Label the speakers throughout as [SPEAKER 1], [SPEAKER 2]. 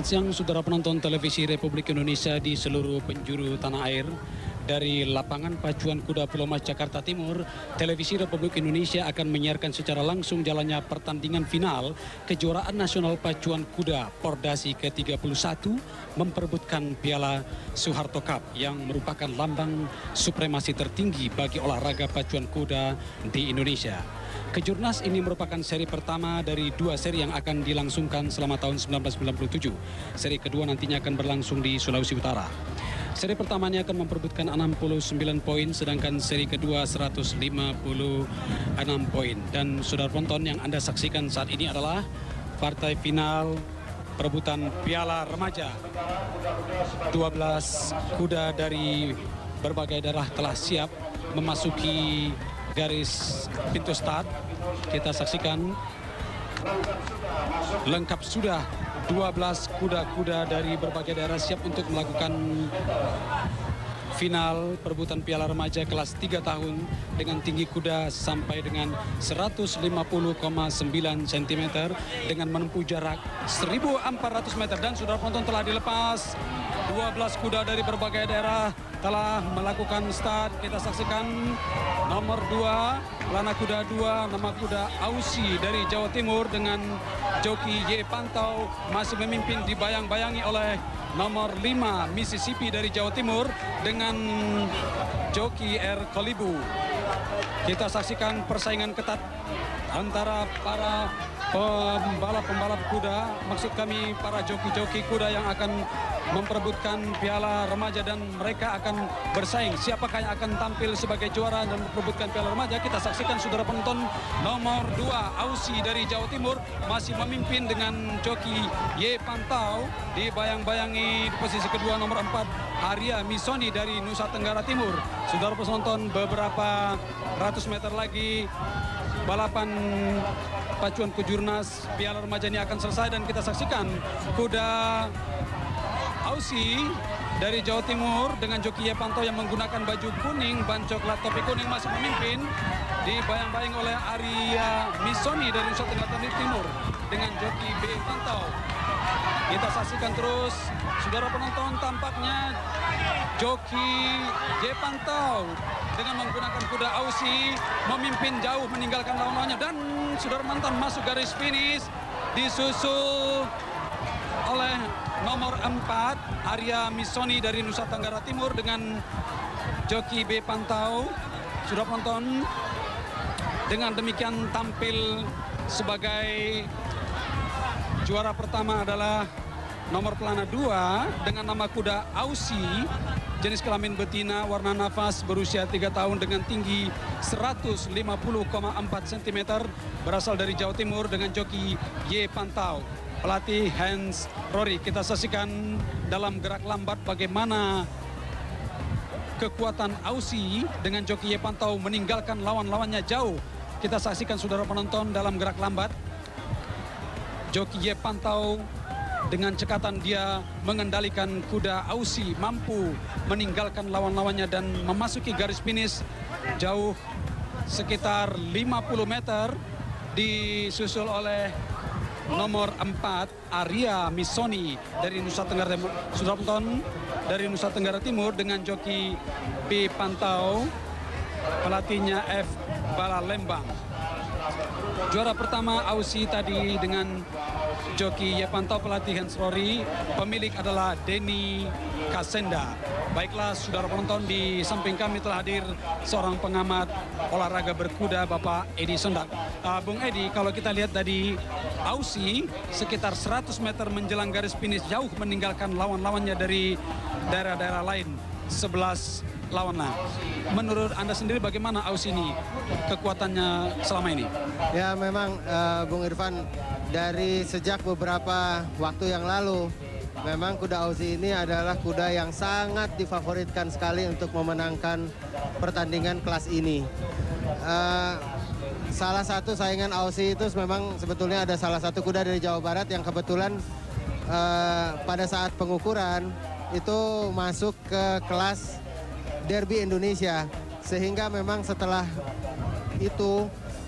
[SPEAKER 1] Selamat siang saudara penonton televisi Republik Indonesia di seluruh penjuru tanah air. Dari lapangan pacuan kuda Pulau Mas Jakarta Timur, televisi Republik Indonesia akan menyiarkan secara langsung jalannya pertandingan final kejuaraan nasional pacuan kuda Pordasi ke-31 memperebutkan Piala Soeharto Cup yang merupakan lambang supremasi tertinggi bagi olahraga pacuan kuda di Indonesia. Kejurnas ini merupakan seri pertama dari dua seri yang akan dilangsungkan selama tahun 1997. Seri kedua nantinya akan berlangsung di Sulawesi Utara. Seri pertamanya akan memperebutkan 69 poin, sedangkan seri kedua 156 poin. Dan saudara penonton, yang Anda saksikan saat ini adalah partai final perebutan Piala Remaja. 12 kuda dari berbagai daerah telah siap memasuki garis pintu start. Kita saksikan lengkap sudah 12 kuda-kuda dari berbagai daerah siap untuk melakukan final perebutan Piala Remaja kelas 3 tahun dengan tinggi kuda sampai dengan 150,9 cm dengan menempuh jarak 1.400 meter. Dan saudara penonton, telah dilepas 12 kuda dari berbagai daerah telah melakukan start. Kita saksikan nomor 2, Lana Kuda 2, nama kuda Ausi dari Jawa Timur dengan joki Y Pantau masih memimpin, dibayang-bayangi oleh nomor 5 Mississippi dari Jawa Timur dengan joki R Kolibu. Kita saksikan persaingan ketat antara para pembalap-pembalap kuda, maksud kami para joki-joki kuda yang akan memperebutkan Piala Remaja, dan mereka akan bersaing siapakah yang akan tampil sebagai juara dan memperebutkan Piala Remaja. Kita saksikan saudara penonton, nomor 2 Ausi dari Jawa Timur masih memimpin dengan joki Y Pantau, dibayang-bayangi di posisi kedua nomor 4 Arya Misoni dari Nusa Tenggara Timur. Saudara penonton, beberapa ratus meter lagi balapan pacuan kejurnas Piala Remaja ini akan selesai, dan kita saksikan kuda Ausi dari Jawa Timur dengan joki Y Pantau yang menggunakan baju kuning, ban coklat, topi kuning masih memimpin, dibayang-bayang oleh Arya Misoni dari Nusa Tenggara Timur dengan joki B Pantau. Kita saksikan terus saudara penonton, tampaknya joki Y Pantau dengan menggunakan kuda Ausi memimpin jauh meninggalkan lawan-lawannya, dan saudara penonton masuk garis finish disusul oleh nomor 4 Arya Misoni dari Nusa Tenggara Timur dengan joki B Pantau. Sudah penonton, dengan demikian tampil sebagai juara pertama adalah nomor pelana 2 dengan nama kuda Ausi, jenis kelamin betina, warna nafas, berusia 3 tahun dengan tinggi 150,4 cm, berasal dari Jawa Timur dengan joki Y Pantau. Pelatih Hans Rory. Kita saksikan dalam gerak lambat bagaimana kekuatan Ausi dengan joki Y Pantau meninggalkan lawan-lawannya jauh. Kita saksikan saudara penonton dalam gerak lambat joki Y Pantau dengan cekatan dia mengendalikan kuda Ausi, mampu meninggalkan lawan-lawannya dan memasuki garis finish jauh sekitar 50 meter, disusul oleh nomor 4 Arya Misoni dari Nusa Tenggara Timur. Saudara penonton, dari Nusa Tenggara Timur dengan joki B Pantau, pelatihnya F Bala Lembang. Juara pertama Ausi tadi dengan joki Y Pantau, pelatih Hans Rory. Pemilik adalah Denny Kasenda. Baiklah saudara penonton, di samping kami telah hadir seorang pengamat olahraga berkuda, Bapak Edi Sondak. Bung Edi, kalau kita lihat tadi Ausi sekitar 100 meter menjelang garis finish jauh meninggalkan lawan-lawannya dari daerah-daerah lain, 11 lawannya. Menurut Anda sendiri bagaimana Ausi ini kekuatannya selama ini?
[SPEAKER 2] Ya memang Bung Irfan, dari sejak beberapa waktu yang lalu memang kuda Ausi ini adalah kuda yang sangat difavoritkan sekali untuk memenangkan pertandingan kelas ini. Salah satu saingan Ausi itu memang sebetulnya ada salah satu kuda dari Jawa Barat yang kebetulan pada saat pengukuran itu masuk ke kelas Derby Indonesia, sehingga memang setelah itu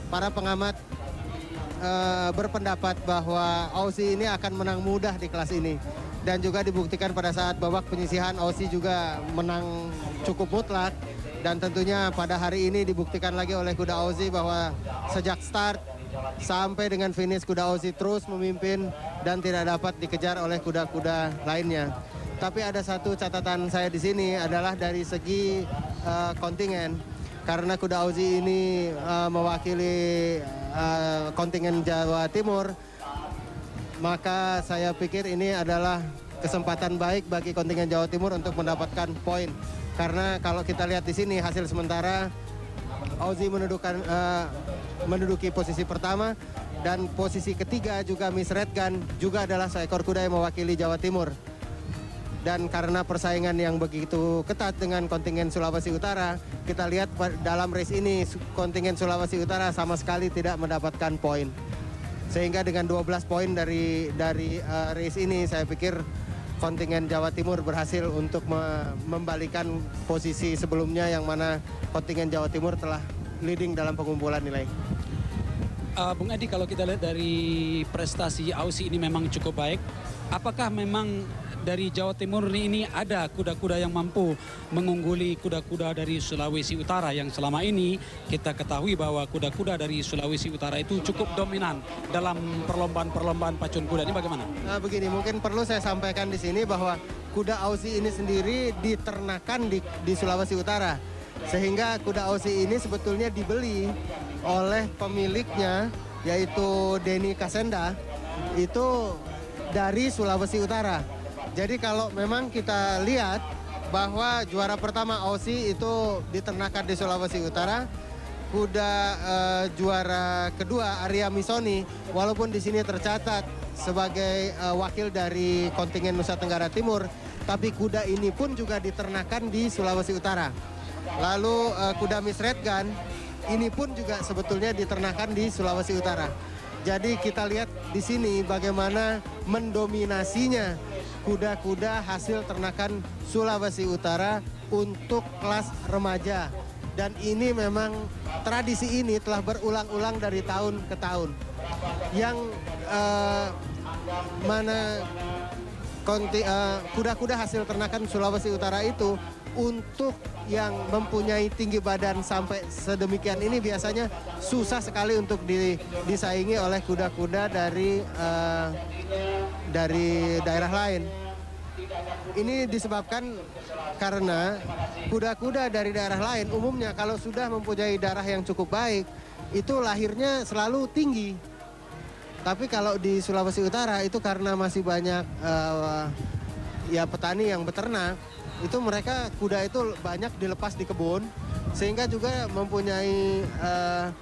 [SPEAKER 2] para pengamat berpendapat bahwa Ausi ini akan menang mudah di kelas ini. dan juga dibuktikan pada saat babak penyisihan Aussie juga menang cukup mutlak. Dan tentunya pada hari ini dibuktikan lagi oleh kuda Aussie bahwa sejak start sampai dengan finish kuda Aussie terus memimpin dan tidak dapat dikejar oleh kuda-kuda lainnya. Tapi ada satu catatan saya di sini adalah dari segi kontingen. Karena kuda Aussie ini mewakili kontingen Jawa Timur, maka saya pikir ini adalah kesempatan baik bagi kontingen Jawa Timur untuk mendapatkan poin. Karena kalau kita lihat di sini hasil sementara Aussie menduduki posisi pertama dan posisi ketiga juga Miss Red Gun juga adalah seekor kuda yang mewakili Jawa Timur. Dan karena persaingan yang begitu ketat dengan kontingen Sulawesi Utara, kita lihat dalam race ini kontingen Sulawesi Utara sama sekali tidak mendapatkan poin. Sehingga dengan 12 poin dari race ini saya pikir kontingen Jawa Timur berhasil untuk membalikan posisi sebelumnya yang mana kontingen Jawa Timur telah leading dalam pengumpulan nilai.
[SPEAKER 1] Bung Edi, kalau kita lihat dari prestasi Aussie ini memang cukup baik. Apakah memang dari Jawa Timur ini ada kuda-kuda yang mampu mengungguli kuda-kuda dari Sulawesi Utara yang selama ini kita ketahui bahwa kuda-kuda dari Sulawesi Utara itu cukup dominan dalam perlombaan pacuan kuda ini, bagaimana?
[SPEAKER 2] Nah, begini, mungkin perlu saya sampaikan di sini bahwa kuda Aussie ini sendiri diternakan di Sulawesi Utara. Sehingga kuda Aussie ini sebetulnya dibeli oleh pemiliknya yaitu Denny Kasenda itu dari Sulawesi Utara. Jadi kalau memang kita lihat bahwa juara pertama Aussie itu diternakan di Sulawesi Utara, kuda juara kedua Arya Misoni, walaupun di sini tercatat sebagai wakil dari kontingen Nusa Tenggara Timur, tapi kuda ini pun juga diternakan di Sulawesi Utara. Lalu kuda Miss Red Gun ini pun juga sebetulnya diternakan di Sulawesi Utara. Jadi kita lihat di sini bagaimana mendominasinya kuda-kuda hasil ternakan Sulawesi Utara untuk kelas remaja. Dan ini memang tradisi ini telah berulang-ulang dari tahun ke tahun. Yang mana kuda-kuda hasil ternakan Sulawesi Utara itu untuk yang mempunyai tinggi badan sampai sedemikian ini biasanya susah sekali untuk disaingi oleh kuda-kuda dari daerah lain. Ini disebabkan karena kuda-kuda dari daerah lain umumnya kalau sudah mempunyai darah yang cukup baik itu lahirnya selalu tinggi. Tapi kalau di Sulawesi Utara itu karena masih banyak ya petani yang beternak, itu mereka kuda itu banyak dilepas di kebun sehingga juga mempunyai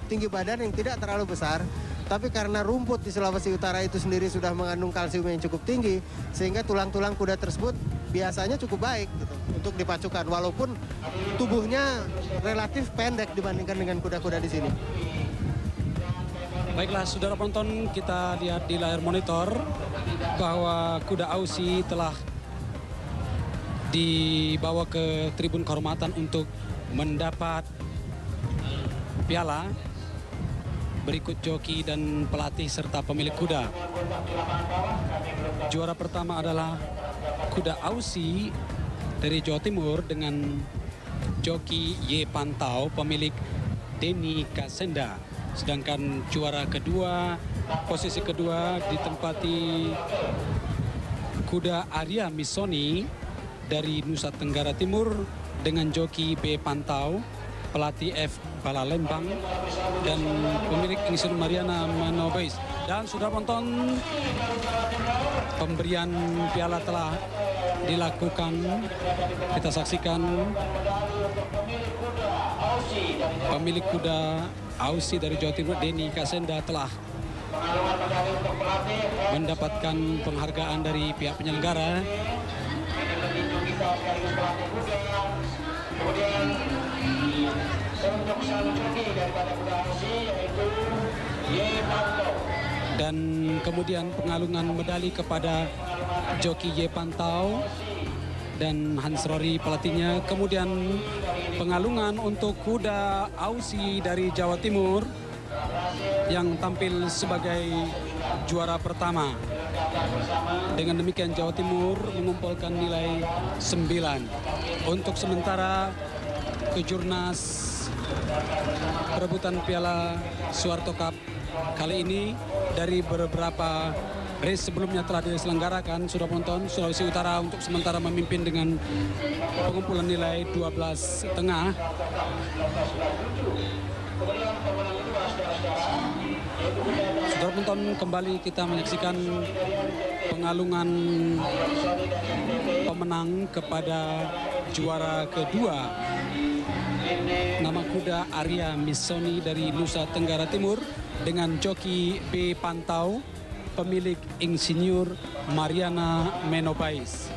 [SPEAKER 2] tinggi badan yang tidak terlalu besar. Tapi karena rumput di Sulawesi Utara itu sendiri sudah mengandung kalsium yang cukup tinggi, sehingga tulang-tulang kuda tersebut biasanya cukup baik gitu, untuk dipacukan. Walaupun tubuhnya relatif pendek dibandingkan dengan kuda-kuda di sini.
[SPEAKER 1] Baiklah, saudara penonton, kita lihat di layar monitor bahwa kuda Aussie telah dibawa ke tribun kehormatan untuk mendapat piala. Berikut joki dan pelatih serta pemilik kuda. Juara pertama adalah kuda Aussie dari Jawa Timur dengan joki Y Pantau, pemilik Denny Kasenda. Sedangkan juara kedua, posisi kedua ditempati kuda Arya Misoni dari Nusa Tenggara Timur dengan joki B Pantau, pelatih F Balalembang, dan pemilik Insinyur Mariana Manobais. Dan sudah penonton, pemberian piala telah dilakukan. Kita saksikan pemilik kuda Aussie dari Jawa Timur, Denny Kasenda, telah mendapatkan penghargaan dari pihak penyelenggara. Kemudian untuk salur joki daripada kuda Aussie yaitu Y Pantau. Dan kemudian pengalungan medali kepada joki Y Pantau dan Hans Rory pelatihnya. Kemudian pengalungan untuk kuda Aussie dari Jawa Timur yang tampil sebagai juara pertama. Dengan demikian Jawa Timur mengumpulkan nilai 9. Untuk sementara kejurnas perebutan Piala Suharto Cup kali ini dari beberapa race sebelumnya telah diselenggarakan, sudah penonton, Sulawesi Utara untuk sementara memimpin dengan pengumpulan nilai 12,5. Sudah penonton, kembali kita menyaksikan pengalungan pemenang kepada juara kedua. Nama kuda Arya Missoni dari Nusa Tenggara Timur dengan joki B Pantau, pemilik Insinyur Mariana Menobais.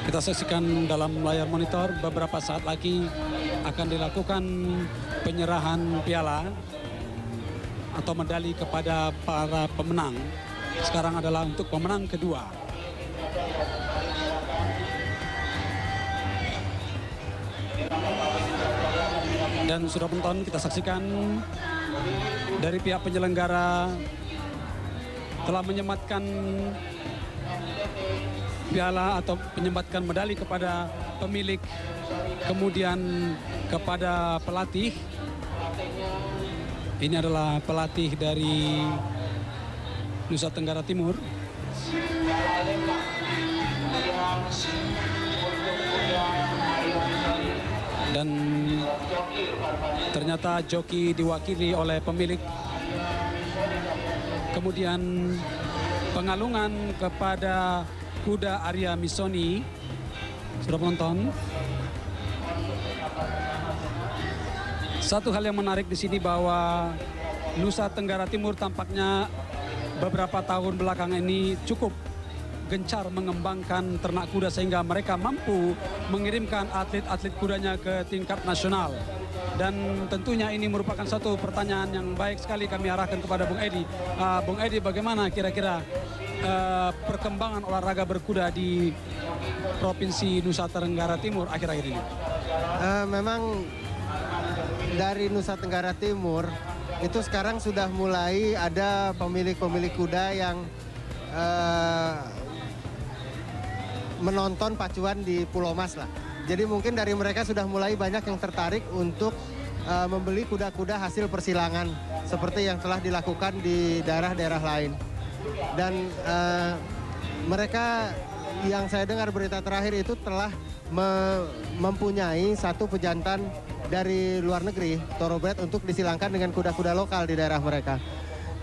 [SPEAKER 1] Kita saksikan dalam layar monitor, beberapa saat lagi akan dilakukan penyerahan piala atau medali kepada para pemenang. Sekarang adalah untuk pemenang kedua. Dan sudah penonton, kita saksikan dari pihak penyelenggara telah menyematkan piala atau menyematkan medali kepada pemilik, kemudian kepada pelatih. Ini adalah pelatih dari Nusa Tenggara Timur. Dan ternyata joki diwakili oleh pemilik. Kemudian pengalungan kepada kuda Arya Missoni. Sudah menonton. Satu hal yang menarik di sini bahwa Nusa Tenggara Timur tampaknya beberapa tahun belakangan ini cukup gencar mengembangkan ternak kuda sehingga mereka mampu mengirimkan atlet-atlet kudanya ke tingkat nasional. Dan tentunya ini merupakan satu pertanyaan yang baik sekali kami arahkan kepada Bung Edi. Bung Edi, bagaimana kira-kira perkembangan olahraga berkuda di Provinsi Nusa Tenggara Timur akhir-akhir ini?
[SPEAKER 2] Memang dari Nusa Tenggara Timur itu sekarang sudah mulai ada pemilik-pemilik kuda yang menonton pacuan di Pulau Mas lah. Jadi mungkin dari mereka sudah mulai banyak yang tertarik untuk membeli kuda-kuda hasil persilangan seperti yang telah dilakukan di daerah-daerah lain. Dan mereka yang saya dengar berita terakhir itu telah mempunyai satu pejantan dari luar negeri, thoroughbred, untuk disilangkan dengan kuda-kuda lokal di daerah mereka.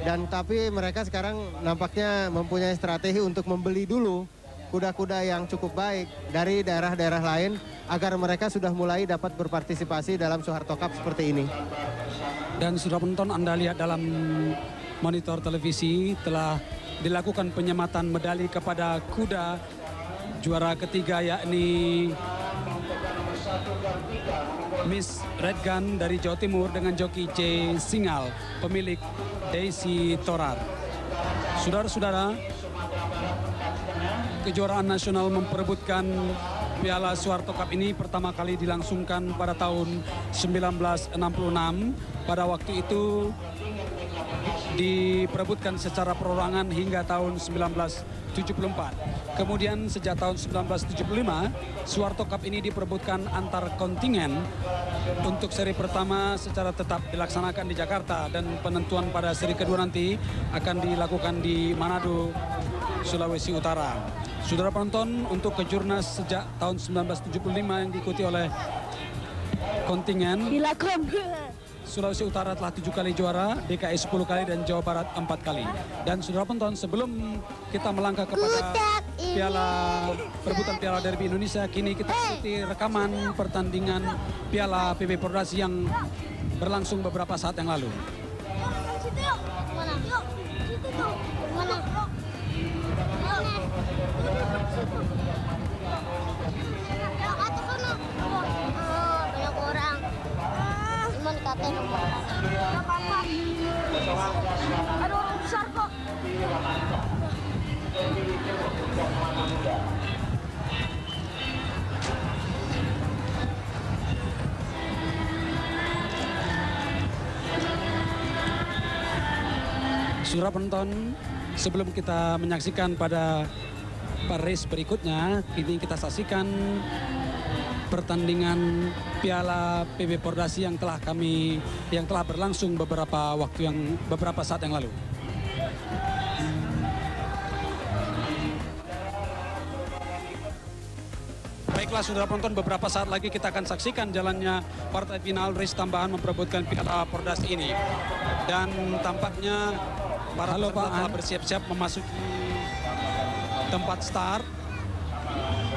[SPEAKER 2] Dan tapi mereka sekarang nampaknya mempunyai strategi untuk membeli dulu kuda-kuda yang cukup baik dari daerah-daerah lain agar mereka sudah mulai dapat berpartisipasi dalam Suharto Cup seperti ini.
[SPEAKER 1] Dan sudah penonton, Anda lihat dalam monitor televisi telah dilakukan penyematan medali kepada kuda juara ketiga, yakni Miss Red Gun dari Jawa Timur dengan joki J Singal, pemilik Daisy Torar. Saudara-saudara, kejuaraan nasional memperebutkan Piala Suharto Cup ini pertama kali dilangsungkan pada tahun 1966. Pada waktu itu diperebutkan secara perorangan hingga tahun 1974. Kemudian sejak tahun 1975, Suharto Cup ini diperebutkan antar kontingen. Untuk seri pertama secara tetap dilaksanakan di Jakarta dan penentuan pada seri kedua nanti akan dilakukan di Manado, Sulawesi Utara. Saudara penonton, untuk kejurnas sejak tahun 1975 yang diikuti oleh kontingen Sulawesi Utara telah 7 kali juara, DKI 10 kali dan Jawa Barat 4 kali. Dan saudara penonton, sebelum kita melangkah kepada perebutan Piala Derby Indonesia, kini kita ikuti rekaman pertandingan Piala PB Pordasi yang berlangsung beberapa saat yang lalu.
[SPEAKER 3] Banyak orang. Cuman katanya nggak apa-apa. Ada orang besar kok.
[SPEAKER 1] Saudara penonton, sebelum kita menyaksikan pada race berikutnya, ini kita saksikan pertandingan Piala PB Pordasi yang telah berlangsung beberapa saat yang lalu. Baiklah saudara penonton, beberapa saat lagi kita akan saksikan jalannya partai final race tambahan memperebutkan Piala Pordasi ini. Dan tampaknya para peserta telah bersiap-siap memasuki tempat start.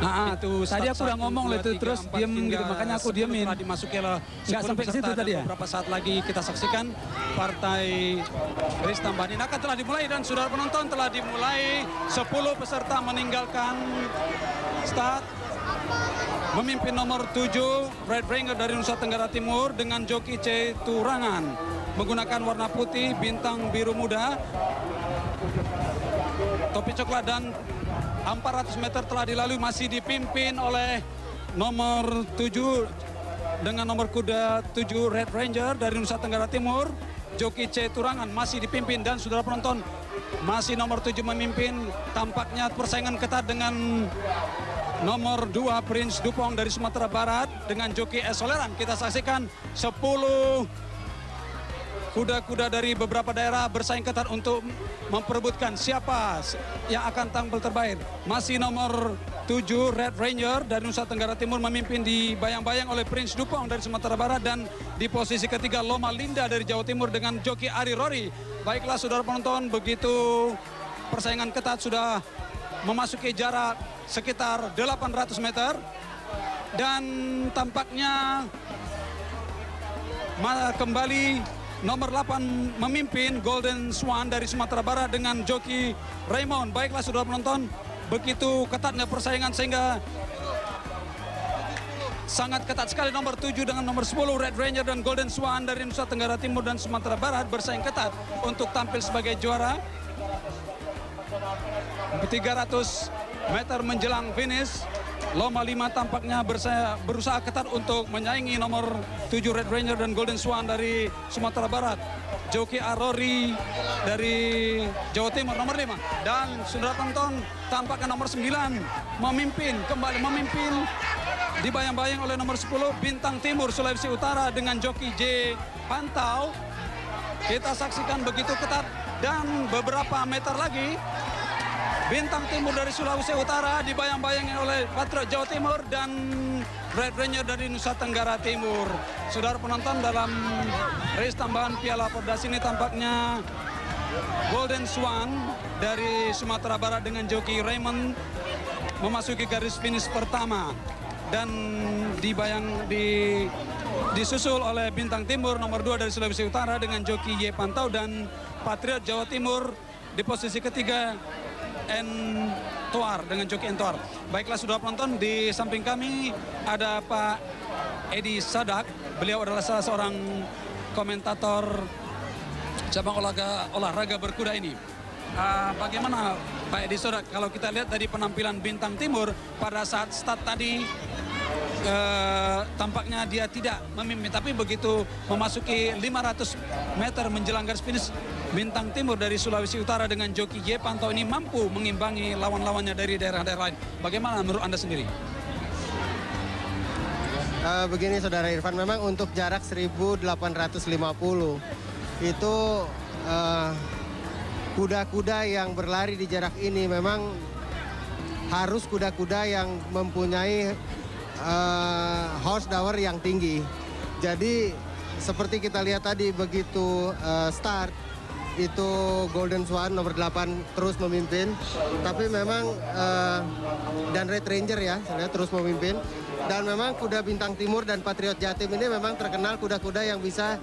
[SPEAKER 4] Nah,
[SPEAKER 1] itu
[SPEAKER 4] tadi aku udah ngomong loh itu, terus diem gitu, makanya aku diemin.
[SPEAKER 1] Dimasuki oleh
[SPEAKER 4] nggak sampai ke situ tadi ya.
[SPEAKER 1] Beberapa saat lagi kita saksikan partai race tambahan ini akan telah dimulai, dan saudara penonton telah dimulai. 10 peserta meninggalkan start. Memimpin nomor 7 Red Ranger dari Nusa Tenggara Timur dengan joki C. Turangan menggunakan warna putih, bintang biru muda, topi coklat, dan 400 meter telah dilalui, masih dipimpin oleh nomor 7 dengan nomor kuda 7 Red Ranger dari Nusa Tenggara Timur, joki C. Turangan masih dipimpin. Dan saudara penonton, masih nomor 7 memimpin. Tampaknya persaingan ketat dengan nomor 2 Prince Dupong dari Sumatera Barat dengan joki S. Soleran. Kita saksikan 10 kuda-kuda dari beberapa daerah bersaing ketat untuk memperebutkan siapa yang akan tampil terbaik. Masih nomor 7 Red Ranger dari Nusa Tenggara Timur memimpin, dibayang-bayang oleh Prince Dupong dari Sumatera Barat, dan di posisi ketiga Loma Linda dari Jawa Timur dengan joki Ari Rory. Baiklah saudara penonton, begitu persaingan ketat sudah memasuki jarak sekitar 800 meter, dan tampaknya kembali nomor 8 memimpin Golden Swan dari Sumatera Barat dengan joki Raymond. Baiklah saudara penonton, begitu ketatnya persaingan sehingga sangat ketat sekali. Nomor 7 dengan nomor 10 Red Ranger dan Golden Swan dari Nusa Tenggara Timur dan Sumatera Barat bersaing ketat untuk tampil sebagai juara. 300 meter menjelang finish, Loma 5 tampaknya berusaha ketat untuk menyaingi nomor 7 Red Ranger dan Golden Swan dari Sumatera Barat. Joki Arori dari Jawa Timur nomor 5. Dan saudara tonton, tampaknya nomor 9 kembali memimpin, dibayang-bayang oleh nomor 10 Bintang Timur Sulawesi Utara dengan joki J. Pantau. Kita saksikan begitu ketat, dan beberapa meter lagi Bintang Timur dari Sulawesi Utara dibayang-bayangi oleh Patriot Jawa Timur dan Red Ranger dari Nusa Tenggara Timur. Saudara penonton, dalam race tambahan Piala Pordasi ini tampaknya Golden Swan dari Sumatera Barat dengan joki Raymond memasuki garis finish pertama, dan disusul oleh Bintang Timur nomor 2 dari Sulawesi Utara dengan joki Y. Pantau, dan Patriot Jawa Timur di posisi ketiga Entoar dengan joki Entoar. Baiklah saudara penonton, di samping kami ada Pak Edi Sadak. Beliau adalah salah seorang komentator cabang olahraga berkuda ini. Bagaimana Pak Edi Sadak, kalau kita lihat dari penampilan Bintang Timur pada saat start tadi, tampaknya dia tidak memimpin, tapi begitu memasuki 500 meter menjelang garis finish, Bintang Timur dari Sulawesi Utara dengan joki J. Pantau ini mampu mengimbangi lawan-lawannya dari daerah-daerah lain. Bagaimana menurut Anda sendiri?
[SPEAKER 2] Begini saudara Irfan, memang untuk jarak 1850 itu kuda-kuda yang berlari di jarak ini memang harus kuda-kuda yang mempunyai horsepower yang tinggi. Jadi seperti kita lihat tadi, begitu start itu Golden Swan nomor 8 terus memimpin, tapi memang dan Red Ranger ya terus memimpin, dan memang kuda Bintang Timur dan Patriot Jatim ini memang terkenal kuda-kuda yang bisa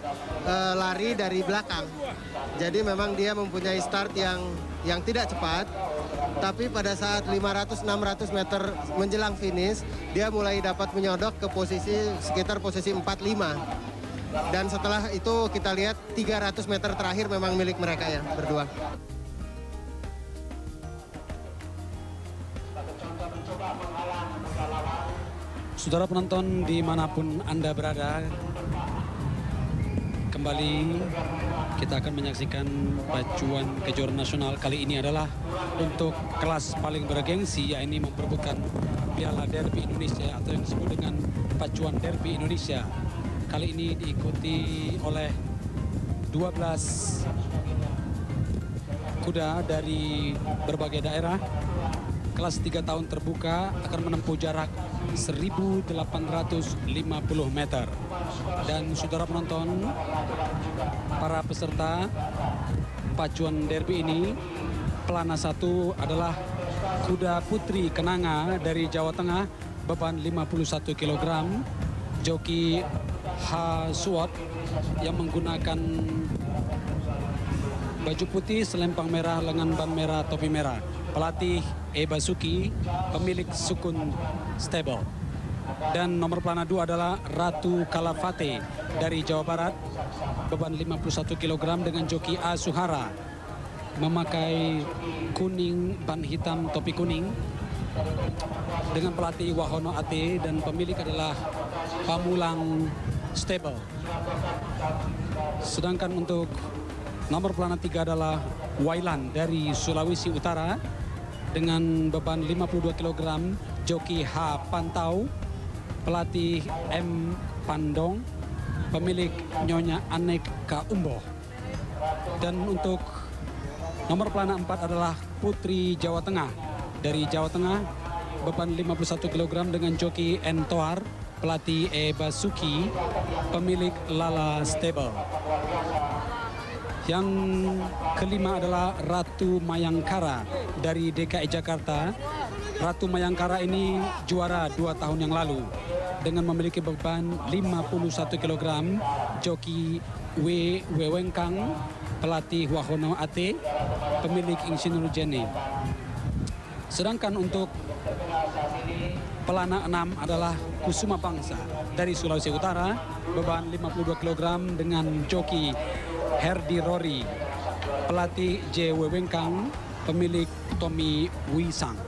[SPEAKER 2] lari dari belakang. Jadi memang dia mempunyai start yang tidak cepat, tapi pada saat 500-600 meter menjelang finish dia mulai dapat menyodok ke sekitar posisi 45. Dan setelah itu kita lihat 300 meter terakhir memang milik mereka ya berdua.
[SPEAKER 1] Saudara penonton dimanapun Anda berada, kembali Kita akan menyaksikan pacuan kejuaraan nasional kali ini adalah untuk kelas paling bergengsi, yakni memperebutkan Piala Derby Indonesia atau yang disebut dengan pacuan Derby Indonesia. Kali ini diikuti oleh 12 kuda dari berbagai daerah. Kelas 3 tahun terbuka akan menempuh jarak 1.850 meter. Dan saudara penonton, para peserta pacuan derby ini, pelana 1 adalah kuda Putri Kenanga dari Jawa Tengah, beban 51 kg, joki H. Suwot yang menggunakan baju putih, selempang merah, lengan ban merah, topi merah. Pelatih E. Basuki, pemilik Sukun Stable. Dan nomor pelana 2 adalah Ratu Kalafate dari Jawa Barat, beban 51 kg dengan joki A. Suhara, memakai kuning, ban hitam, topi kuning, dengan pelatih Wahono Ate, dan pemilik adalah Pamulang Stable. Sedangkan untuk nomor pelana 3 adalah Wailan dari Sulawesi Utara dengan beban 52 kg, joki H. Pantau, pelatih M. Pandong, pemilik Nyonya Anek Ka Umboh. Dan untuk nomor pelana 4 adalah Putri Jawa Tengah dari Jawa Tengah, beban 51 kg dengan joki N. Toar, pelatih E. Basuki, pemilik Lala Stable. Yang kelima adalah Ratu Mayangkara dari DKI Jakarta. Ratu Mayangkara ini juara 2 tahun yang lalu dengan memiliki beban 51 kg, joki W. Wewengkang, pelatih Wahono Ate, pemilik Insinyur Jenny. Sedangkan untuk pelana 6 adalah Kusuma Bangsa dari Sulawesi Utara, beban 52 kg dengan joki Herdi Rory, pelatih J. Wewengkang, pemilik Tommy Wisang.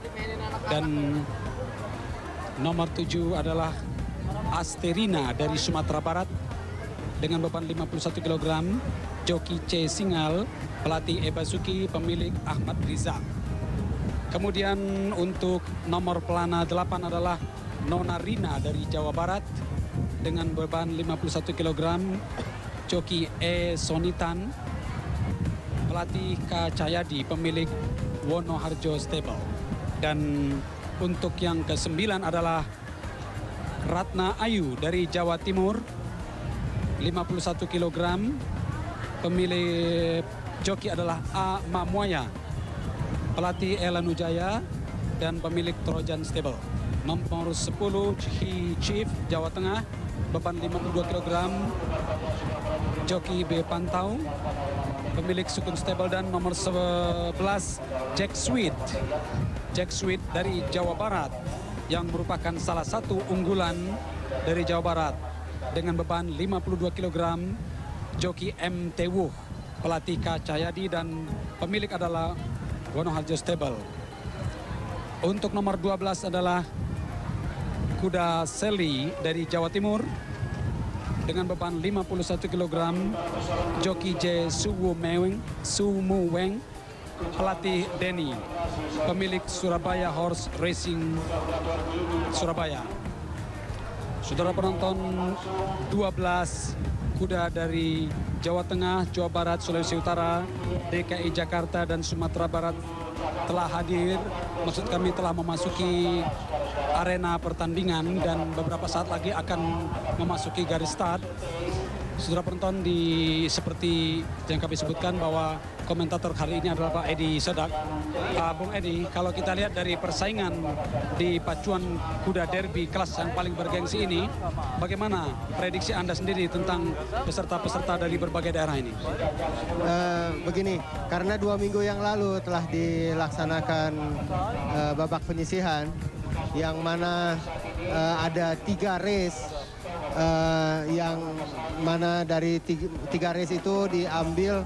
[SPEAKER 1] Dan nomor 7 adalah Asterina dari Sumatera Barat dengan beban 51 kg, joki C. Singal, pelatih E. Basuki, pemilik Ahmad Rizal. Kemudian untuk nomor pelana 8 adalah Nona Rina dari Jawa Barat dengan beban 51 kg, joki E. Sonitan, pelatih K. Cahyadi, pemilik Wonoharjo Stable. Dan untuk yang ke-9 adalah Ratna Ayu dari Jawa Timur, 51 kg, pemilik joki adalah A. Mamuaya, pelatih Elan Ujaya dan pemilik Trojan Stable. Nomor 10 Chief Jawa Tengah, beban 52 kg, joki B. Pantau, pemilik Sukun Stable. Dan nomor 11 Jack Sweet dari Jawa Barat yang merupakan salah satu unggulan dari Jawa Barat dengan beban 52 kg, joki M. Tewuh, pelatih K. Cahyadi dan pemilik adalah Wonoharjo Stable. Untuk nomor 12 adalah kuda Seli dari Jawa Timur dengan beban 51 kg, joki J. Sumuweng, pelatih Denny, pemilik Surabaya Horse Racing Surabaya. Saudara penonton, 12 kuda dari Jawa Tengah, Jawa Barat, Sulawesi Utara, DKI Jakarta, dan Sumatera Barat telah hadir. Maksud kami telah memasuki arena pertandingan dan beberapa saat lagi akan memasuki garis start. Saudara penonton, seperti yang kami sebutkan bahwa komentator kali ini adalah Pak Edi Sedak. Bung Edi, kalau kita lihat dari persaingan di pacuan kuda derby kelas yang paling bergengsi ini, bagaimana prediksi Anda sendiri tentang peserta-peserta dari berbagai daerah ini?
[SPEAKER 2] Begini, karena 2 minggu yang lalu telah dilaksanakan babak penyisihan, yang mana ada 3 race, yang mana dari 3 race itu diambil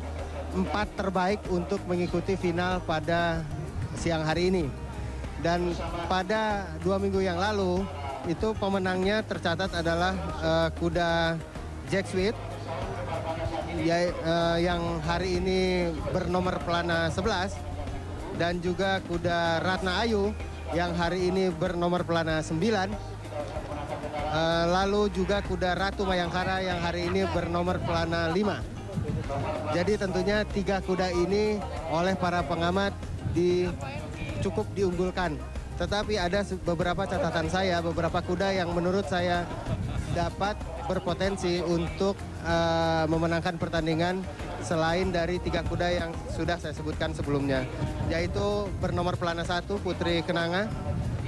[SPEAKER 2] 4 terbaik untuk mengikuti final pada siang hari ini. Dan pada 2 minggu yang lalu itu pemenangnya tercatat adalah kuda Jack Sweet yang hari ini bernomor pelana 11 dan juga kuda Ratna Ayu yang hari ini bernomor pelana 9. Lalu juga kuda Ratu Mayangkara yang hari ini bernomor pelana 5. Jadi tentunya 3 kuda ini oleh para pengamat cukup diunggulkan. Tetapi ada beberapa catatan saya, beberapa kuda yang menurut saya dapat berpotensi untuk memenangkan pertandingan selain dari 3 kuda yang sudah saya sebutkan sebelumnya, yaitu bernomor pelana 1 Putri Kenanga,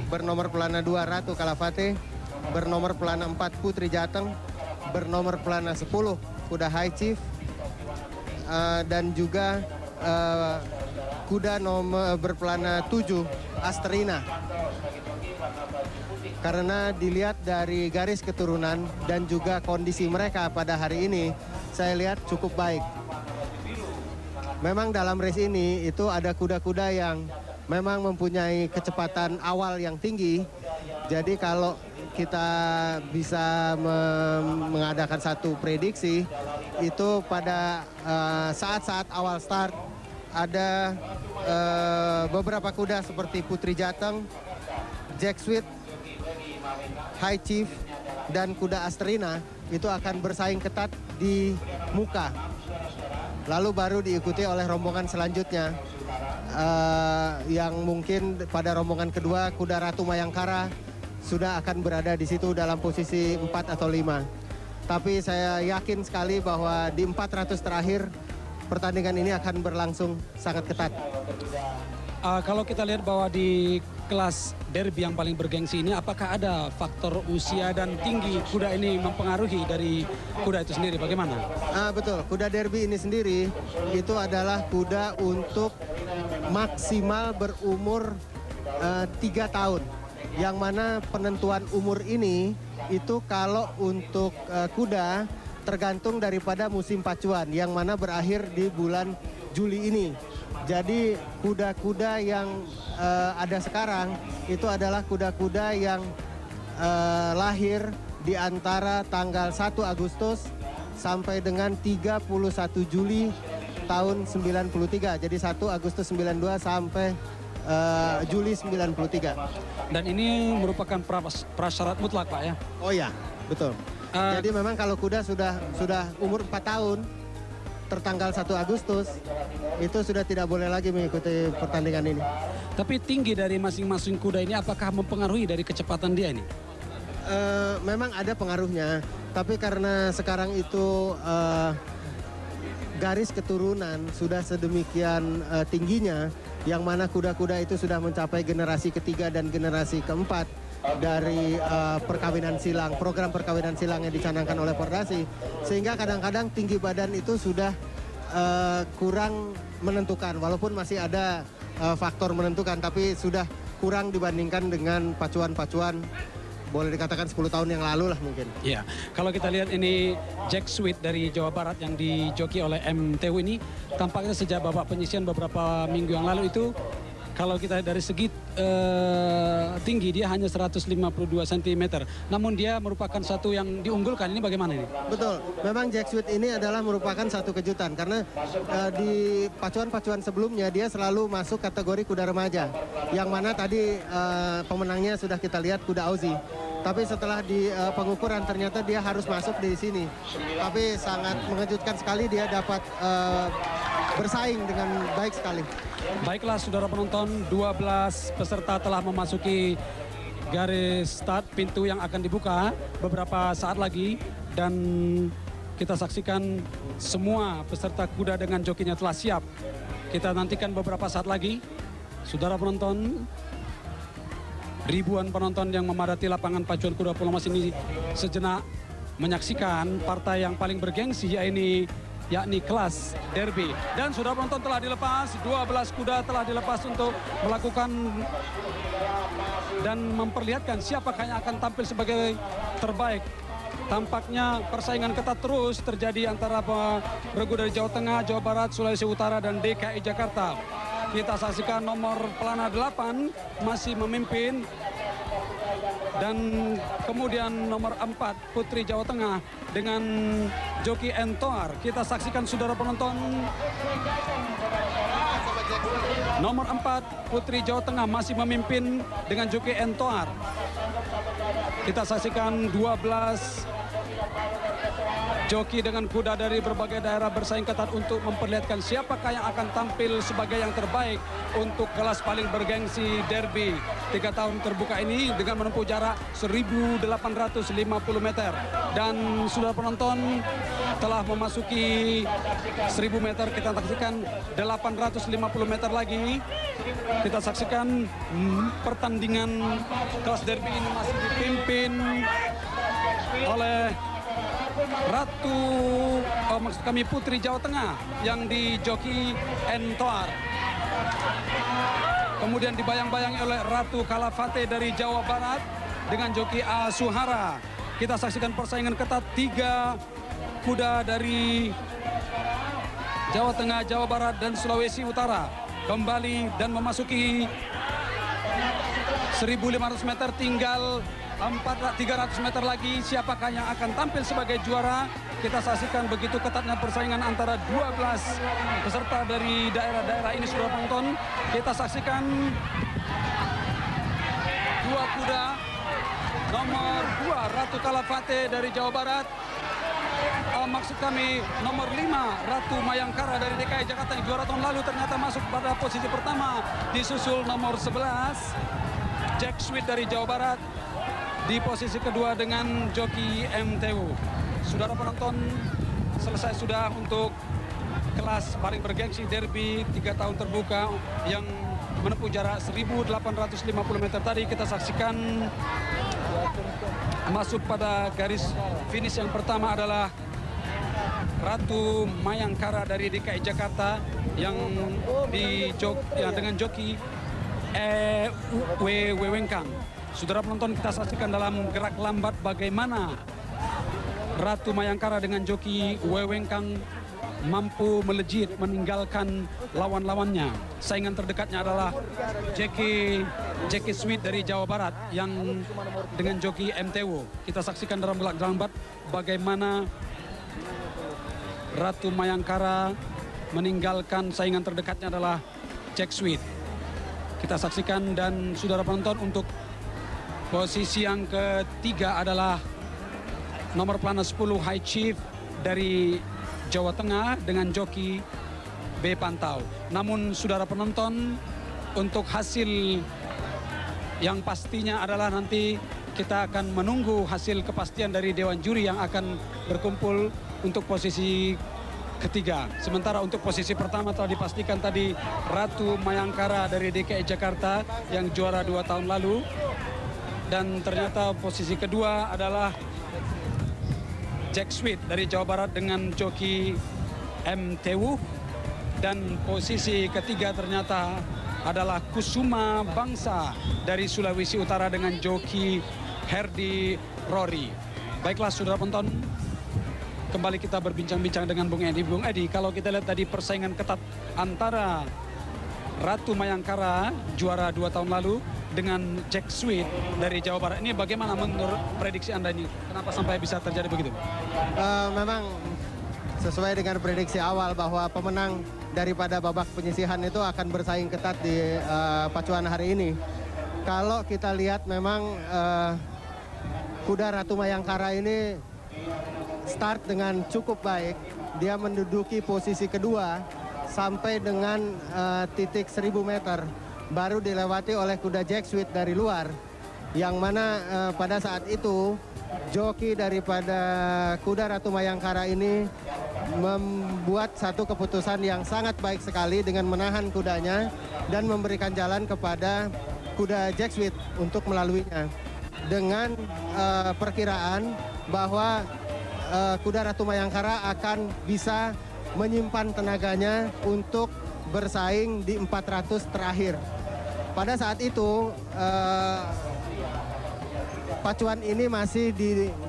[SPEAKER 2] bernomor pelana 2 Ratu Kalafate, bernomor pelana 4 Putri Jateng, bernomor pelana 10 kuda High Chief, dan juga kuda berpelana 7 Asterina. Karena dilihat dari garis keturunan dan juga kondisi mereka pada hari ini, saya lihat cukup baik. Memang dalam race ini itu ada kuda-kuda yang memang mempunyai kecepatan awal yang tinggi. Jadi kalau kita bisa mengadakan satu prediksi, itu pada saat-saat awal start ada beberapa kuda seperti Putri Jateng, Jack Sweet, High Chief, dan kuda Asterina itu akan bersaing ketat di muka. Lalu baru diikuti oleh rombongan selanjutnya yang mungkin pada rombongan kedua kuda Ratu Mayangkara sudah akan berada di situ dalam posisi 4 atau 5. Tapi saya yakin sekali bahwa di 400 terakhir pertandingan ini akan berlangsung sangat ketat.
[SPEAKER 1] Kalau kita lihat bahwa di kelas derby yang paling bergengsi ini, apakah ada faktor usia dan tinggi kuda ini mempengaruhi dari kuda itu sendiri? Bagaimana?
[SPEAKER 2] Betul, kuda derby ini sendiri itu adalah kuda untuk maksimal berumur 3 tahun. Yang mana penentuan umur ini itu kalau untuk kuda tergantung daripada musim pacuan yang mana berakhir di bulan Juli ini. Jadi kuda-kuda yang ada sekarang itu adalah kuda-kuda yang lahir di antara tanggal 1 Agustus sampai dengan 31 Juli tahun 93. Jadi 1 Agustus 92 sampai Juli 93.
[SPEAKER 1] Dan ini merupakan prasyarat mutlak, Pak, ya?
[SPEAKER 2] Oh ya, betul. Jadi memang kalau kuda sudah umur 4 tahun tertanggal 1 Agustus itu sudah tidak boleh lagi mengikuti pertandingan ini.
[SPEAKER 1] Tapi tinggi dari masing-masing kuda ini apakah mempengaruhi dari kecepatan dia ini?
[SPEAKER 2] Memang ada pengaruhnya, tapi karena sekarang itu garis keturunan sudah sedemikian tingginya, yang mana kuda-kuda itu sudah mencapai generasi ketiga dan generasi keempat dari perkawinan silang, program perkawinan silang yang dicanangkan oleh Pordasi, sehingga kadang-kadang tinggi badan itu sudah kurang menentukan, walaupun masih ada faktor menentukan, tapi sudah kurang dibandingkan dengan pacuan-pacuan boleh dikatakan 10 tahun yang lalu lah mungkin.
[SPEAKER 1] Iya, kalau kita lihat ini Jack Sweet dari Jawa Barat yang dijoki oleh MTU ini, tampaknya sejak babak penyisian beberapa minggu yang lalu itu, kalau kita dari segi tinggi dia hanya 152 cm. Namun dia merupakan satu yang diunggulkan. Ini bagaimana ini?
[SPEAKER 2] Betul. Memang Jack Sweet ini adalah merupakan satu kejutan. Karena di pacuan-pacuan sebelumnya dia selalu masuk kategori kuda remaja. Yang mana tadi pemenangnya sudah kita lihat kuda Auzi. Tapi setelah di pengukuran ternyata dia harus masuk di sini. Tapi sangat mengejutkan sekali dia dapat bersaing dengan baik sekali.
[SPEAKER 1] Baiklah saudara penonton, 12 peserta telah memasuki garis start, pintu yang akan dibuka beberapa saat lagi. Dan kita saksikan semua peserta kuda dengan jokinya telah siap. Kita nantikan beberapa saat lagi. Saudara penonton, ribuan penonton yang memadati lapangan pacuan kuda Pulau Mas ini sejenak menyaksikan partai yang paling bergengsi yakni kelas derby. Dan sudah penonton telah dilepas, 12 kuda telah dilepas untuk melakukan dan memperlihatkan siapakah yang akan tampil sebagai terbaik. Tampaknya persaingan ketat terus terjadi antara regu dari Jawa Tengah, Jawa Barat, Sulawesi Utara, dan DKI Jakarta. Kita saksikan nomor pelana 8 masih memimpin Dan kemudian nomor 4 Putri Jawa Tengah dengan joki Entoar. Kita saksikan saudara penonton. Nomor 4 Putri Jawa Tengah masih memimpin dengan joki Entoar. Kita saksikan 12 joki dengan kuda dari berbagai daerah bersaing ketat untuk memperlihatkan siapakah yang akan tampil sebagai yang terbaik untuk kelas paling bergengsi derby 3 tahun terbuka ini dengan menempuh jarak 1.850 meter. Dan sudah penonton telah memasuki 1.000 meter, kita saksikan 850 meter lagi. Kita saksikan pertandingan kelas derby ini masih dipimpin oleh maksud kami Putri Jawa Tengah yang dijoki Entoar. Kemudian dibayang-bayangi oleh Ratu Kalafate dari Jawa Barat dengan joki Asuhara. Kita saksikan persaingan ketat 3 kuda dari Jawa Tengah, Jawa Barat, dan Sulawesi Utara. Kembali dan memasuki 1.500 meter, tinggal 300 meter lagi. Siapakah yang akan tampil sebagai juara? Kita saksikan begitu ketatnya persaingan antara 12 peserta dari daerah-daerah ini, sudah penonton. Kita saksikan 2 kuda. Nomor 2 Ratu Kalafate dari Jawa Barat. Maksud kami nomor 5 Ratu Mayangkara dari DKI Jakarta yang juara tahun lalu ternyata masuk pada posisi pertama. Disusul nomor 11 Jack Sweet dari Jawa Barat di posisi kedua dengan joki MTU. Saudara penonton, selesai sudah untuk kelas paling bergengsi derby 3 tahun terbuka yang menempuh jarak 1.850 meter tadi. Kita saksikan masuk pada garis finish yang pertama adalah Ratu Mayangkara dari DKI Jakarta yang dengan joki Wewengkang. Saudara penonton, kita saksikan dalam gerak lambat bagaimana Ratu Mayangkara dengan joki Wewengkang mampu melejit meninggalkan lawan-lawannya. Saingan terdekatnya adalah Jackie Sweet dari Jawa Barat yang dengan joki MTW. Kita saksikan dalam gerak lambat bagaimana Ratu Mayangkara meninggalkan saingan terdekatnya adalah Jack Sweet. Kita saksikan, dan saudara penonton, untuk posisi yang ketiga adalah nomor pelana 10 High Chief dari Jawa Tengah dengan joki B Pantau. Namun saudara penonton, untuk hasil yang pastinya adalah nanti kita akan menunggu hasil kepastian dari Dewan Juri yang akan berkumpul untuk posisi ketiga. Sementara untuk posisi pertama telah dipastikan tadi Ratu Mayangkara dari DKI Jakarta yang juara 2 tahun lalu. Dan ternyata posisi kedua adalah Jack Sweet dari Jawa Barat dengan joki MTW. Dan posisi ketiga ternyata adalah Kusuma Bangsa dari Sulawesi Utara dengan joki Herdi Rory. Baiklah saudara penonton, kembali kita berbincang-bincang dengan Bung Edi. Bung Edi, kalau kita lihat tadi persaingan ketat antara Ratu Mayangkara juara 2 tahun lalu dengan Jack Sweet dari Jawa Barat, ini bagaimana menurut prediksi Anda ini? Kenapa sampai bisa terjadi begitu?
[SPEAKER 2] Memang sesuai dengan prediksi awal bahwa pemenang daripada babak penyisihan itu akan bersaing ketat di pacuan hari ini. Kalau kita lihat memang kuda Ratu Mayangkara ini start dengan cukup baik. Dia menduduki posisi kedua sampai dengan titik 1000 meter. Baru dilewati oleh kuda Jack Sweet dari luar. Yang mana pada saat itu joki daripada kuda Ratu Mayangkara ini membuat satu keputusan yang sangat baik sekali dengan menahan kudanya dan memberikan jalan kepada kuda Jack Sweet untuk melaluinya. Dengan perkiraan bahwa kuda Ratu Mayangkara akan bisa menyimpan tenaganya untuk bersaing di 400 terakhir. Pada saat itu pacuan ini masih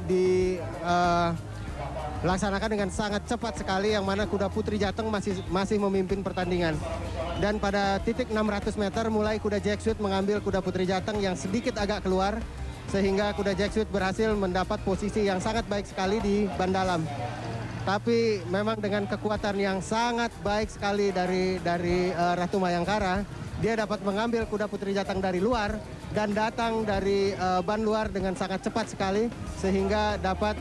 [SPEAKER 2] dilaksanakan dengan sangat cepat sekali, yang mana kuda Putri Jateng masih memimpin pertandingan. Dan pada titik 600 meter mulai kuda Jack Sweet mengambil kuda Putri Jateng yang sedikit agak keluar. sehingga kuda Jack Sweet berhasil mendapat posisi yang sangat baik sekali di ban dalam. Tapi memang dengan kekuatan yang sangat baik sekali dari Ratu Mayangkara, dia dapat mengambil kuda Putri Jateng dari luar dan datang dari ban luar dengan sangat cepat sekali, sehingga dapat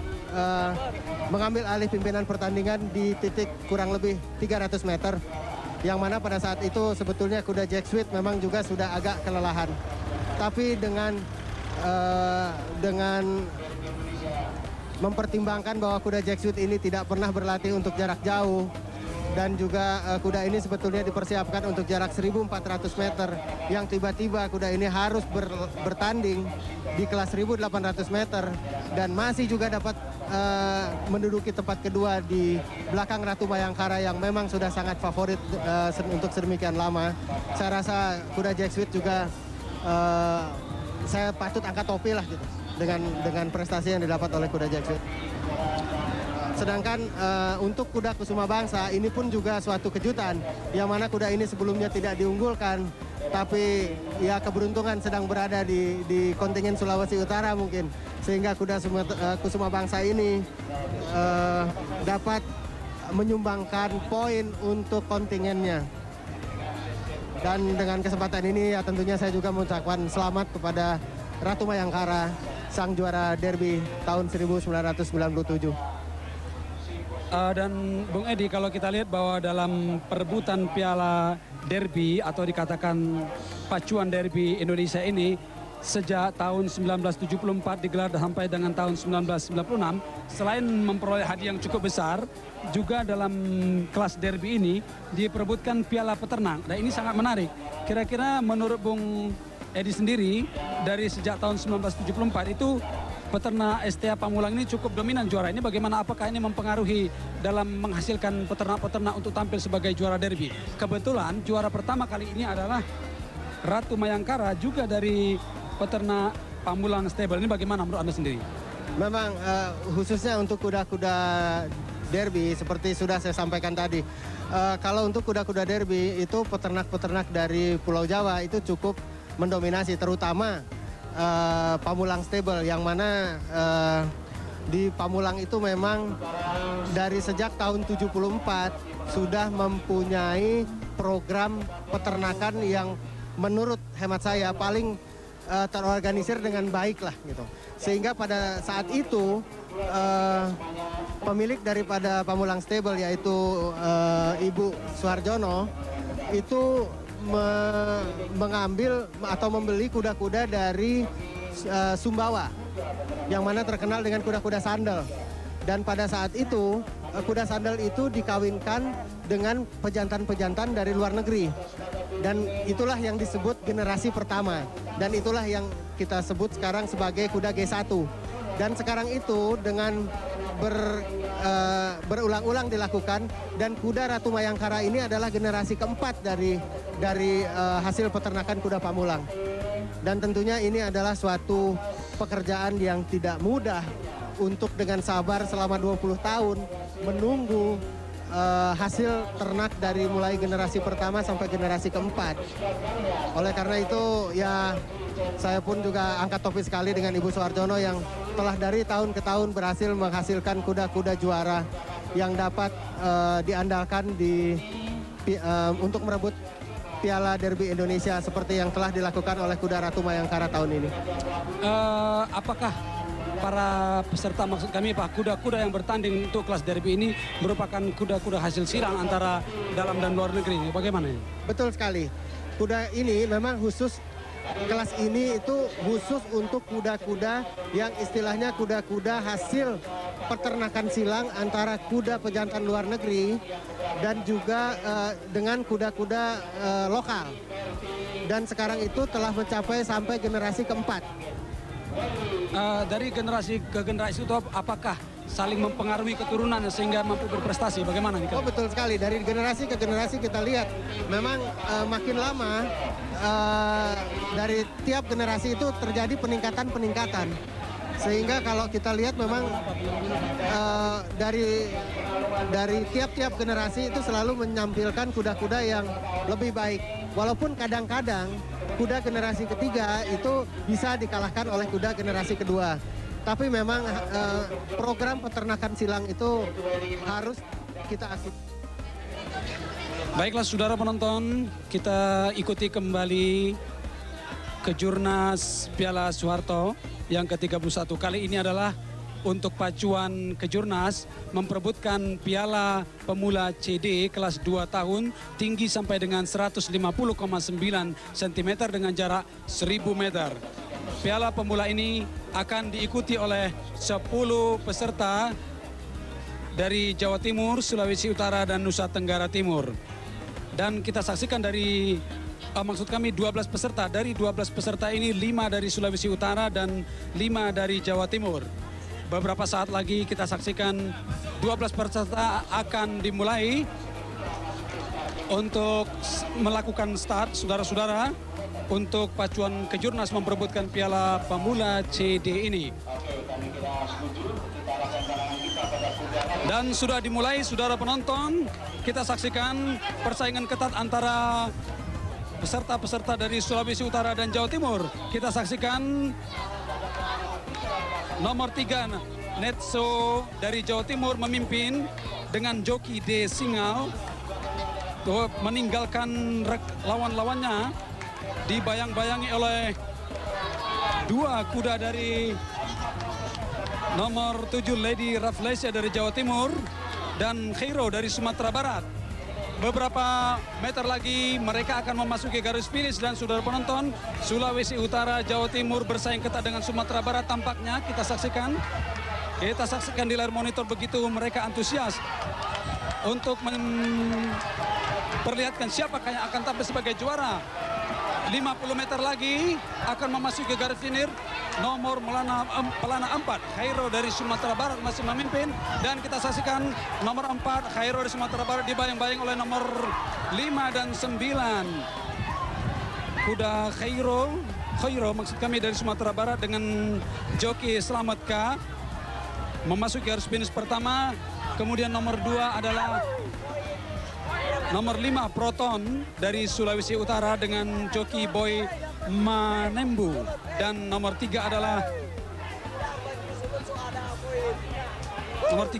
[SPEAKER 2] mengambil alih pimpinan pertandingan di titik kurang lebih 300 meter. Yang mana pada saat itu sebetulnya kuda Jack Sweet memang juga sudah agak kelelahan. Tapi dengan mempertimbangkan bahwa kuda Jack Sweet ini tidak pernah berlatih untuk jarak jauh, dan juga kuda ini sebetulnya dipersiapkan untuk jarak 1.400 meter, yang tiba-tiba kuda ini harus bertanding di kelas 1.800 meter dan masih juga dapat menduduki tempat kedua di belakang Ratu Mayangkara yang memang sudah sangat favorit untuk sedemikian lama. Saya rasa kuda Jack Sweet juga saya patut angkat topi lah gitu dengan prestasi yang didapat oleh kuda Jack Sweet. Sedangkan untuk kuda Kusuma Bangsa ini pun juga suatu kejutan, yang mana kuda ini sebelumnya tidak diunggulkan, tapi ya keberuntungan sedang berada di kontingen Sulawesi Utara mungkin, sehingga kuda Kusuma Bangsa ini dapat menyumbangkan poin untuk kontingennya. Dan dengan kesempatan ini ya tentunya saya juga mengucapkan selamat kepada Ratu Mayangkara, sang juara derby tahun 1997.
[SPEAKER 1] Dan Bung Edi, kalau kita lihat bahwa dalam perebutan Piala Derby atau dikatakan pacuan Derby Indonesia ini sejak tahun 1974 digelar sampai dengan tahun 1996, selain memperoleh hadiah yang cukup besar, juga dalam kelas Derby ini diperebutkan Piala Peternak. Dan ini sangat menarik. Kira-kira menurut Bung Edi sendiri, dari sejak tahun 1974 itu peternak STA Pamulang ini cukup dominan juara ini. Bagaimana, apakah ini mempengaruhi dalam menghasilkan peternak-peternak untuk tampil sebagai juara derby? Kebetulan juara pertama kali ini adalah Ratu Mayangkara, juga dari peternak Pamulang Stable. Ini bagaimana menurut Anda sendiri?
[SPEAKER 2] Memang khususnya untuk kuda-kuda derby seperti sudah saya sampaikan tadi. Kalau untuk kuda-kuda derby itu peternak-peternak dari Pulau Jawa itu cukup mendominasi, terutama Pamulang Stable, yang mana di Pamulang itu memang dari sejak tahun 74 sudah mempunyai program peternakan yang menurut hemat saya paling terorganisir dengan baik lah gitu. Sehingga pada saat itu pemilik daripada Pamulang Stable yaitu Ibu Suharjono itu mengambil atau membeli kuda-kuda dari Sumbawa, yang mana terkenal dengan kuda-kuda sandal. Dan pada saat itu kuda sandal itu dikawinkan dengan pejantan-pejantan dari luar negeri. Dan itulah yang disebut generasi pertama. Dan itulah yang kita sebut sekarang sebagai kuda G1. Dan sekarang itu dengan berulang-ulang dilakukan, dan kuda Ratu Mayangkara ini adalah generasi keempat dari hasil peternakan kuda Pamulang. Dan tentunya ini adalah suatu pekerjaan yang tidak mudah untuk dengan sabar selama 20 tahun menunggu hasil ternak dari mulai generasi pertama sampai generasi keempat. Oleh karena itu ya saya pun juga angkat topi sekali dengan Ibu Suharjono yang telah dari tahun ke tahun berhasil menghasilkan kuda-kuda juara yang dapat diandalkan untuk merebut Piala Derby Indonesia seperti yang telah dilakukan oleh kuda Ratu Mayangkara tahun ini.
[SPEAKER 1] Apakah para peserta, maksud kami Pak, kuda-kuda yang bertanding untuk kelas derby ini merupakan kuda-kuda hasil sirang antara dalam dan luar negeri? Bagaimana ini? Betul sekali.
[SPEAKER 2] Kuda ini memang khusus, kelas ini itu khusus untuk kuda-kuda yang istilahnya kuda-kuda hasil peternakan silang antara kuda pejantan luar negeri dan juga dengan kuda-kuda lokal. Dan sekarang itu telah mencapai sampai generasi keempat.
[SPEAKER 1] Dari generasi ke generasi itu apakah saling mempengaruhi keturunan sehingga mampu berprestasi? Bagaimana nih?
[SPEAKER 2] Oh betul sekali, dari generasi ke generasi kita lihat memang makin lama dari tiap generasi itu terjadi peningkatan. Sehingga kalau kita lihat memang dari tiap-tiap generasi itu selalu menampilkan kuda-kuda yang lebih baik. Walaupun kadang-kadang kuda generasi ketiga itu bisa dikalahkan oleh kuda generasi kedua. Tapi memang program peternakan silang itu harus kita asuh.
[SPEAKER 1] Baiklah saudara penonton, kita ikuti kembali Kejurnas Piala Soeharto yang ke-31. Kali ini adalah untuk pacuan Kejurnas memperebutkan Piala Pemula CD kelas 2 tahun tinggi sampai dengan 150,9 cm dengan jarak 1000 meter. Piala Pemula ini akan diikuti oleh 10 peserta dari Jawa Timur, Sulawesi Utara, dan Nusa Tenggara Timur. Dan kita saksikan dari, maksud kami 12 peserta. Dari 12 peserta ini 5 dari Sulawesi Utara dan 5 dari Jawa Timur. Beberapa saat lagi kita saksikan 12 peserta akan dimulai untuk melakukan start, saudara-saudara, untuk pacuan Kejurnas memperebutkan Piala Pemula CD ini. Dan sudah dimulai, saudara penonton, kita saksikan persaingan ketat antara peserta-peserta dari Sulawesi Utara dan Jawa Timur. Kita saksikan nomor 3 Netso dari Jawa Timur memimpin dengan joki D Singal, meninggalkan lawan-lawannya, dibayang-bayangi oleh 2 kuda dari nomor 7 Lady Raflesia dari Jawa Timur dan Khairo dari Sumatera Barat. Beberapa meter lagi mereka akan memasuki garis finish dan saudara penonton, Sulawesi Utara, Jawa Timur bersaing ketat dengan Sumatera Barat tampaknya. Kita saksikan di layar monitor begitu mereka antusias untuk memperlihatkan siapakah yang akan tampil sebagai juara. 50 meter lagi akan memasuki garis finish. Nomor pelana 4 Khairo dari Sumatera Barat masih memimpin, dan kita saksikan nomor 4 Khairo dari Sumatera Barat dibayang-bayang oleh nomor 5 dan 9 kuda Khairo maksud kami dari Sumatera Barat dengan joki Slamet K memasuki garis finish pertama. Kemudian nomor 2 adalah nomor 5 Proton dari Sulawesi Utara dengan joki Boy Manembu, dan nomor 3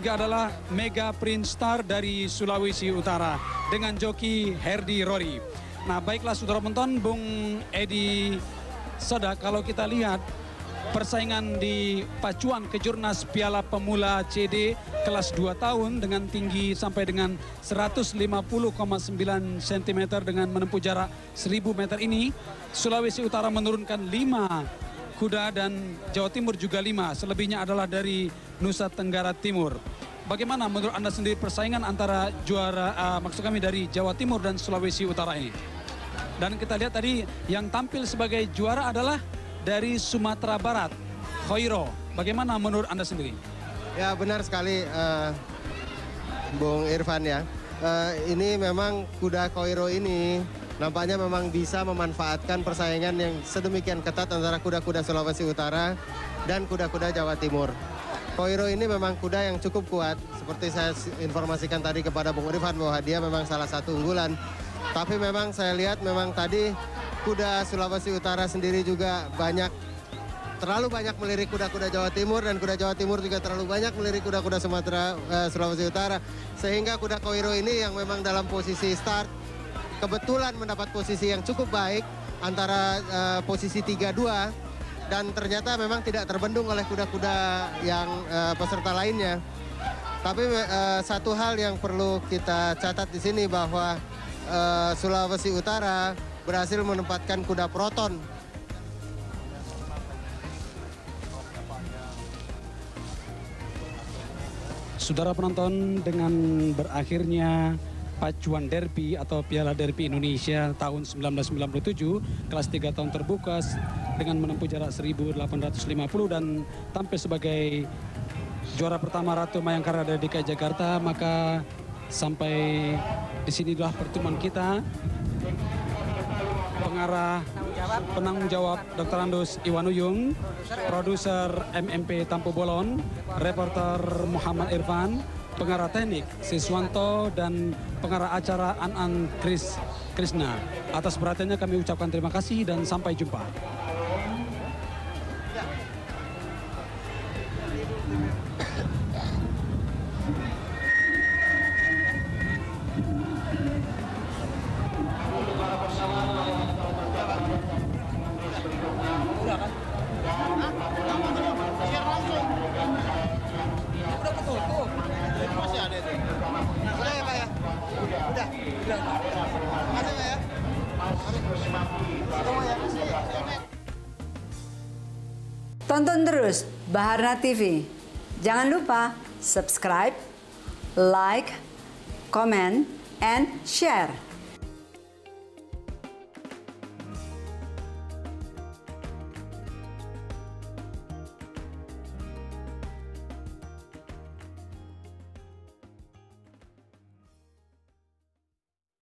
[SPEAKER 1] adalah Mega Prince Star dari Sulawesi Utara dengan joki Herdi Rory. Nah, baiklah saudara penonton, Bung Edi Soda, kalau kita lihat persaingan di pacuan Kejurnas Piala Pemula CD kelas 2 tahun dengan tinggi sampai dengan 150,9 cm dengan menempuh jarak 1000 meter ini, Sulawesi Utara menurunkan 5 kuda dan Jawa Timur juga 5. Selebihnya adalah dari Nusa Tenggara Timur. Bagaimana menurut Anda sendiri persaingan antara juara, maksud kami dari Jawa Timur dan Sulawesi Utara ini? Dan kita lihat tadi yang tampil sebagai juara adalah dari Sumatera Barat, Khairo. Bagaimana menurut Anda sendiri?
[SPEAKER 2] Ya, benar sekali Bung Irfan ya. Ini memang kuda Khairo ini nampaknya memang bisa memanfaatkan persaingan yang sedemikian ketat antara kuda-kuda Sulawesi Utara dan kuda-kuda Jawa Timur. Khairo ini memang kuda yang cukup kuat. Seperti saya informasikan tadi kepada Bung Irfan bahwa dia memang salah satu unggulan. Tapi memang saya lihat memang tadi kuda Sulawesi Utara sendiri juga terlalu banyak melirik kuda-kuda Jawa Timur, dan kuda Jawa Timur juga terlalu banyak melirik kuda-kuda Sulawesi Utara. Sehingga kuda Khairo ini yang memang dalam posisi start kebetulan mendapat posisi yang cukup baik antara posisi 3-2, dan ternyata memang tidak terbendung oleh kuda-kuda yang peserta lainnya. Tapi satu hal yang perlu kita catat di sini bahwa Sulawesi Utara berhasil menempatkan kuda Proton.
[SPEAKER 1] Saudara penonton, dengan berakhirnya pacuan derby atau Piala Derby Indonesia tahun 1997 kelas 3 tahun terbuka dengan menempuh jarak 1850 dan tampil sebagai juara pertama Ratu Mayangkara dari DKI Jakarta, maka sampai di sinilah pertemuan kita. Pengarah penanggung jawab Dr. Andus Iwanuyung, produser MMP Tampu Bolon, reporter Muhammad Irfan, pengarah teknik Siswanto dan pengarah acara An Krishna. Atas perhatiannya kami ucapkan terima kasih dan sampai jumpa.
[SPEAKER 5] Tonton terus Baharna TV. Jangan lupa subscribe, like, comment, and share.